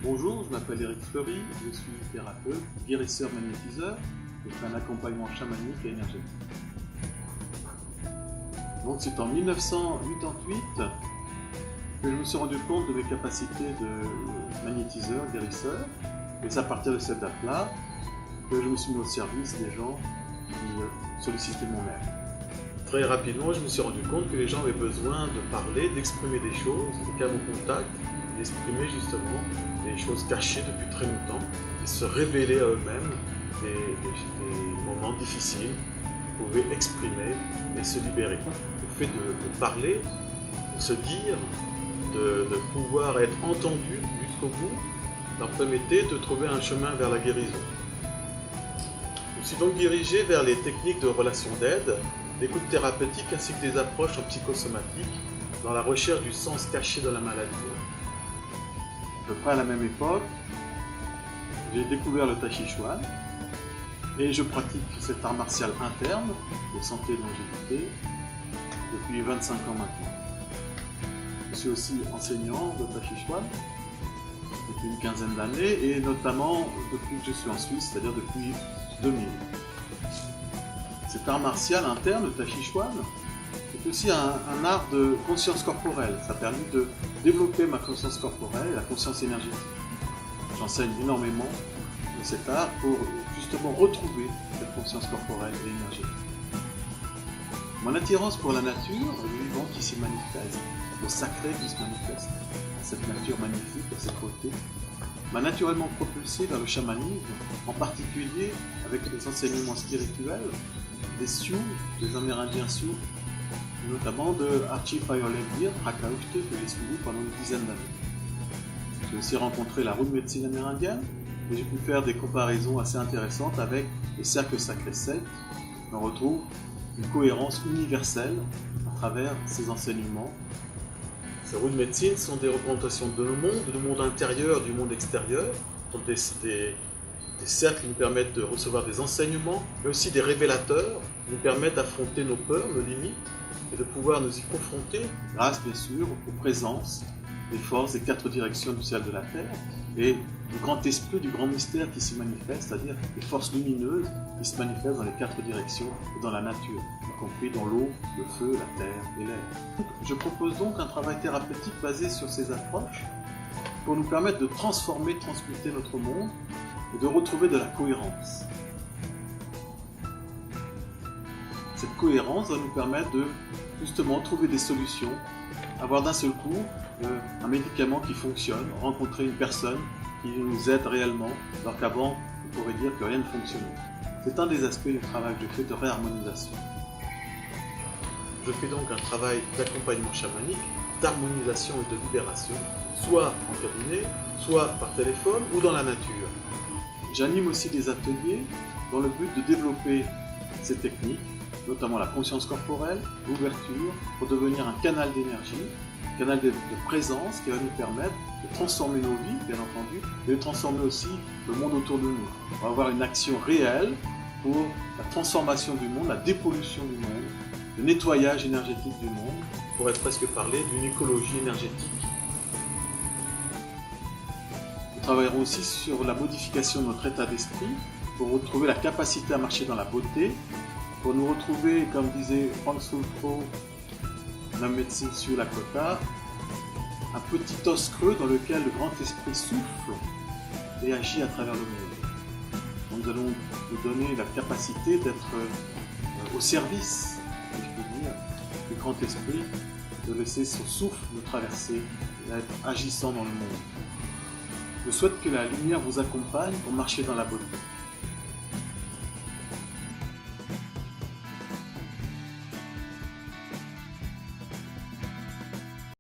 Bonjour, je m'appelle Eric Fleury, je suis thérapeute, guérisseur magnétiseur et fais un accompagnement chamanique et énergétique. Donc c'est en 1988 que je me suis rendu compte de mes capacités de magnétiseur, guérisseur, et c'est à partir de cette date-là que je me suis mis au service des gens qui sollicitaient mon aide. Très rapidement, je me suis rendu compte que les gens avaient besoin de parler, d'exprimer des choses, et qu'à mon contact, d'exprimer justement des choses cachées depuis très longtemps et se révéler à eux-mêmes des moments difficiles, pouvaient exprimer et se libérer. Le fait de parler, de se dire, de pouvoir être entendu jusqu'au bout, leur permettait de trouver un chemin vers la guérison. Je me suis donc dirigé vers les techniques de relation d'aide, d'écoute thérapeutique ainsi que des approches en psychosomatique dans la recherche du sens caché de la maladie. À peu près à la même époque, j'ai découvert le Tai Chi Chuan et je pratique cet art martial interne de santé et de longévité depuis 25 ans maintenant. Je suis aussi enseignant de Tai Chi Chuan depuis une quinzaine d'années et notamment depuis que je suis en Suisse, c'est-à-dire depuis 2000. Cet art martial interne, le Tai Chi Chuan, c'est aussi un art de conscience corporelle. Ça permet de développer ma conscience corporelle et la conscience énergétique. J'enseigne énormément de cet art pour justement retrouver cette conscience corporelle et énergétique. Mon attirance pour la nature, le vivant qui s'y manifeste, le sacré qui se manifeste, cette nature magnifique, cette beauté, m'a naturellement propulsé vers le chamanisme, en particulier avec les enseignements spirituels des Sioux, des Amérindiens Sioux, notamment de Archie Fayoleh Prakauchte, que j'ai suivi pendant une dizaine d'années. J'ai aussi rencontré la roue de médecine amérindienne et j'ai pu faire des comparaisons assez intéressantes avec les cercles sacrés celtes. On retrouve une cohérence universelle à travers ces enseignements. Ces roues de médecine sont des représentations de nos mondes, du monde intérieur, du monde extérieur. Ce sont des cercles qui nous permettent de recevoir des enseignements, mais aussi des révélateurs qui nous permettent d'affronter nos peurs, nos limites, et de pouvoir nous y confronter grâce, bien sûr, aux présences des forces des quatre directions du ciel de la terre et du grand esprit, du grand mystère qui s'y manifeste, c'est-à-dire les forces lumineuses qui se manifestent dans les quatre directions et dans la nature, y compris dans l'eau, le feu, la terre et l'air. Je propose donc un travail thérapeutique basé sur ces approches pour nous permettre de transformer, transmuter notre monde et de retrouver de la cohérence. Cette cohérence va nous permettre de justement trouver des solutions, avoir d'un seul coup un médicament qui fonctionne, rencontrer une personne qui nous aide réellement, alors qu'avant on pourrait dire que rien ne fonctionnait. C'est un des aspects du travail que je fais de réharmonisation. Je fais donc un travail d'accompagnement chamanique, d'harmonisation et de libération, soit en cabinet, soit par téléphone ou dans la nature. J'anime aussi des ateliers dans le but de développer ces techniques, notamment la conscience corporelle, l'ouverture, pour devenir un canal d'énergie, un canal de présence qui va nous permettre de transformer nos vies, bien entendu, mais de transformer aussi le monde autour de nous. On va avoir une action réelle pour la transformation du monde, la dépollution du monde, le nettoyage énergétique du monde. On pourrait presque parler d'une écologie énergétique. Nous travaillerons aussi sur la modification de notre état d'esprit pour retrouver la capacité à marcher dans la beauté, pour nous retrouver, comme disait Frank Sulfo, la médecine sur Lakota, un petit os creux dans lequel le grand esprit souffle et agit à travers le monde. Donc nous allons nous donner la capacité d'être au service, si je peux dire, du grand esprit, de laisser son souffle nous traverser et d'être agissant dans le monde. Je souhaite que la lumière vous accompagne pour marcher dans la beauté.